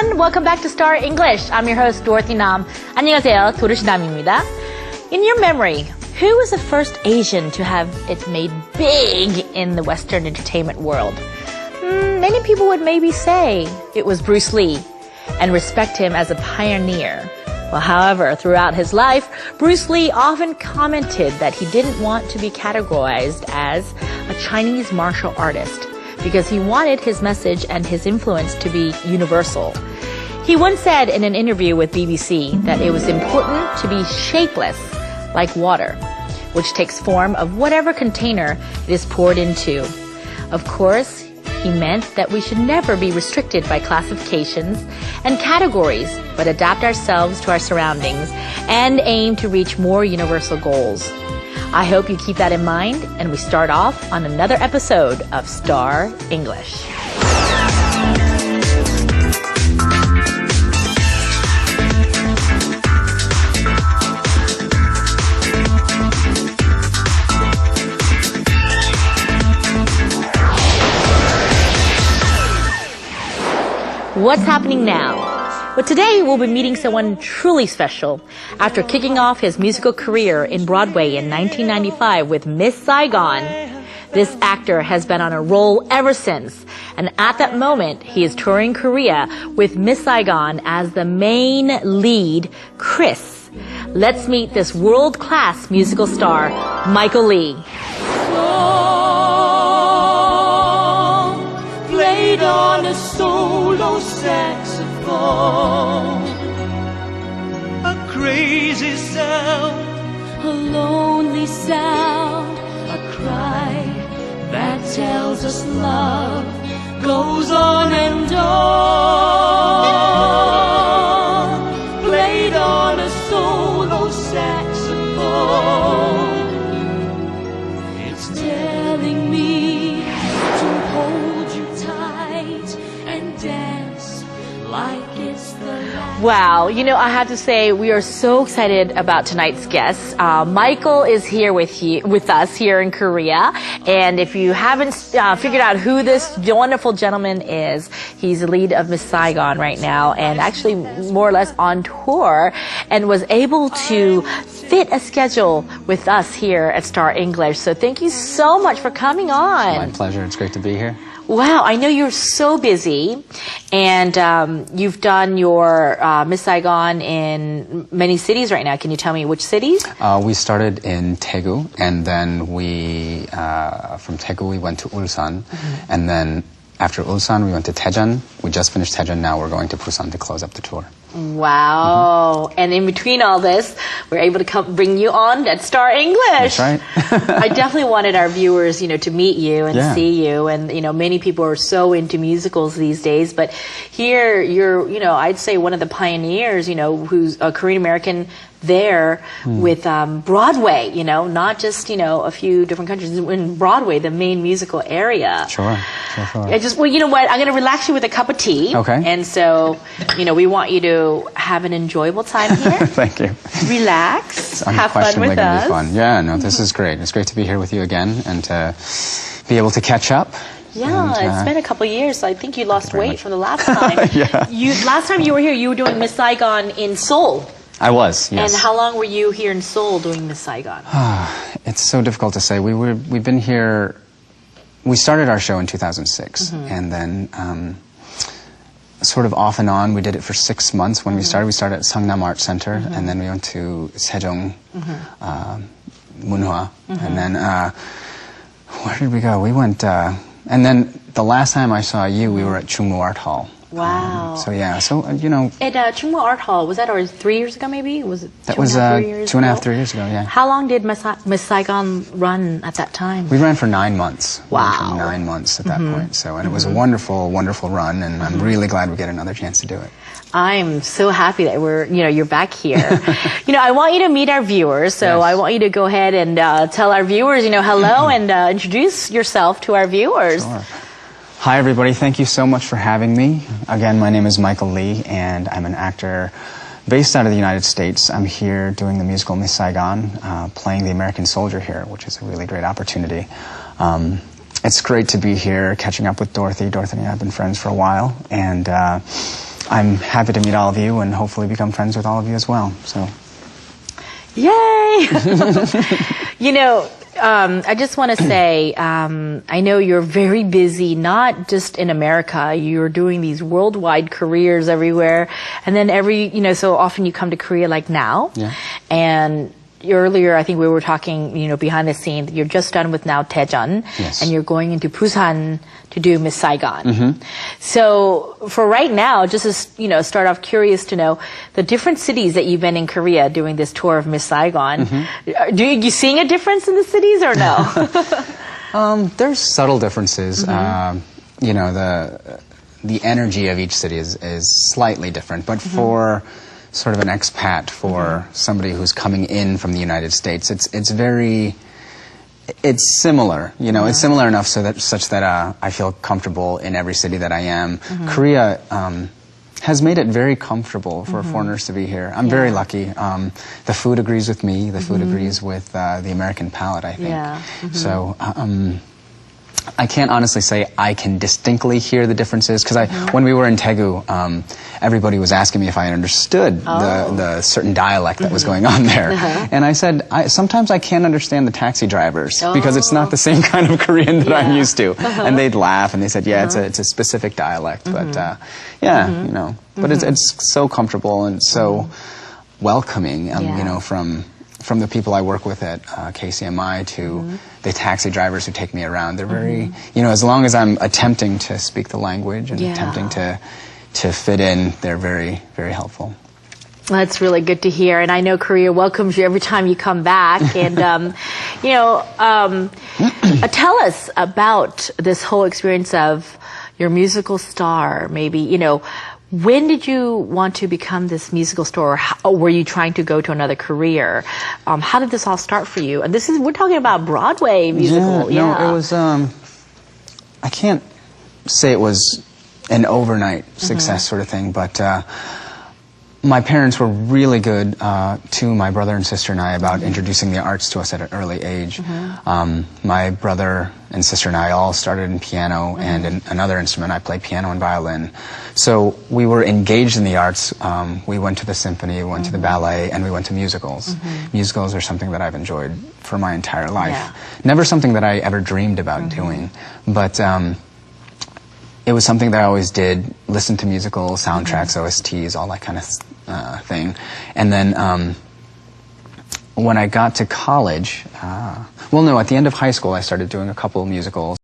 everyone. Welcome back to Star English. I'm your host, Dorothy Nam. 안녕하세요. 도르시남입니다. In your memory, who was the first Asian to have it made big in the Western entertainment world? Many people would maybe say it was Bruce Lee and respect him as a pioneer. Well, however, throughout his life, Bruce Lee often commented that he didn't want to be categorized as a Chinese martial artist because he wanted his message and his influence to be universal. He once said in an interview with BBC that it was important to be shapeless like water, which takes form of whatever container it is poured into. Of course, he meant that we should never be restricted by classifications and categories, but adapt ourselves to our surroundings and aim to reach more universal goals. I hope you keep that in mind, and we start off on another episode of Star English. What's happening now? Well, today we'll be meeting someone truly special. After kicking off his musical career in Broadway in 1995 with Miss Saigon, this actor has been on a roll ever since. And at that moment, he is touring Korea with Miss Saigon as the main lead, Chris. Let's meet this world-class musical star, Michael Lee. Played on a solo saxophone, a crazy sound, a lonely sound, a cry that tells us love goes on and on. Played on a solo saxophone, it's telling me to hold you tight and dance like it's the last. Wow, you know, I have to say we are so excited about tonight's guest. Michael is here with us here in Korea, and if you haven't figured out who this wonderful gentleman is, he's the lead of Miss Saigon right now, and actually more or less on tour, and was able to fit a schedule with us here at Star English. So thank you so much for coming on. My pleasure. It's great to be here. Wow, I know you're so busy, and you've done your Miss Saigon in many cities right now. Can you tell me which cities? We started in Daegu, and then from Daegu we went to Ulsan, and then after Ulsan we went to Daejeon. We just finished Daejeon. Now we're going to Busan to close up the tour. Wow. And in between all this, we're able to bring you on at Star English. That's right. I definitely wanted our viewers, to meet you and see you. And, many people are so into musicals these days. But here, you're, I'd say one of the pioneers, who's a Korean American there with Broadway, not just, a few different countries. In Broadway, the main musical area. Sure. Well, you know what? I'm going to relax you with a cup of tea. Okay. And so, we want you to have an enjoyable time here. Thank you. Relax. Have fun with us. Be fun. Yeah, no, this is great. It's great to be here with you again and to be able to catch up. Yeah, it's been a couple of years. So I think you lost weight from the last time. Yeah. Last time you were here, you were doing Miss Saigon in Seoul. I was, yes. And how long were you here in Seoul doing Miss Saigon? It's so difficult to say. We've been here. We started our show in 2006, and then sort of off and on, we did it for 6 months. When we started at Seongnam Art Center, and then we went to Sejong, Munhwa, and then where did we go? We went, and then the last time I saw you, we were at Chungmu Art Hall. Wow. At Chungmu Art Hall, was that already 3 years ago maybe? Was it that was 2.5, 3 years ago, yeah. How long did Miss Saigon run at that time? We ran for 9 months. Wow. We ran for 9 months at that point. So, and it was a wonderful, wonderful run, and I'm really glad we get another chance to do it. I'm so happy that you're back here. I want you to meet our viewers, so Yes. I want you to go ahead and tell our viewers, hello, and introduce yourself to our viewers. Sure. Hi, everybody. Thank you so much for having me. Again, my name is Michael Lee, and I'm an actor based out of the United States. I'm here doing the musical Miss Saigon, playing the American soldier here, which is a really great opportunity. It's great to be here, catching up with Dorothy. Dorothy and I have been friends for a while, and I'm happy to meet all of you and hopefully become friends with all of you as well. So, yay! I just want to say, I know you're very busy, not just in America. You're doing these worldwide careers everywhere. And then so often you come to Korea like now. Yeah. And earlier, I think we were talking, behind the scene, you're just done with now Daejeon. Yes. And you're going into Busan to do Miss Saigon. Mm-hmm. So for right now, just to, start off, curious to know the different cities that you've been in Korea doing this tour of Miss Saigon. Mm-hmm. Do you seeing a difference in the cities or no? There's subtle differences. Mm-hmm. The energy of each city is slightly different, but for sort of an expat, for somebody who's coming in from the United States, it's similar, it's similar enough such that I feel comfortable in every city that I am. Korea has made it very comfortable for foreigners to be here. I'm very lucky. The food agrees with me. The food agrees with the American palate, I think. Yeah. So I can't honestly say I can distinctly hear the differences because when we were in Daegu, everybody was asking me if I understood the certain dialect that was going on there. And I said, sometimes I can't understand the taxi drivers because it's not the same kind of Korean that I'm used to. And they'd laugh and they said, yeah, it's a specific dialect. But but it's so comfortable and so welcoming, from the people I work with at KCMI to the taxi drivers who take me around. They're very, as long as I'm attempting to speak the language and attempting to fit in, they're very, very helpful. That's really good to hear. And I know Korea welcomes you every time you come back. And, tell us about this whole experience of your musical star, maybe, when did you want to become this musical star, or were you trying to go to another career? How did this all start for you? And we're talking about Broadway musical. No, it was, I can't say it was an overnight success sort of thing, but my parents were really good to my brother and sister and I about introducing the arts to us at an early age. My brother and sister and I all started in piano and in another instrument. I played piano and violin. So we were engaged in the arts. We went to the symphony, we went to the ballet, and we went to musicals. Musicals are something that I've enjoyed for my entire life. Yeah. Never something that I ever dreamed about doing, but it was something that I always did, listen to musical soundtracks, OSTs, all that kind of thing. And then when I got to college, at the end of high school, I started doing a couple of musicals.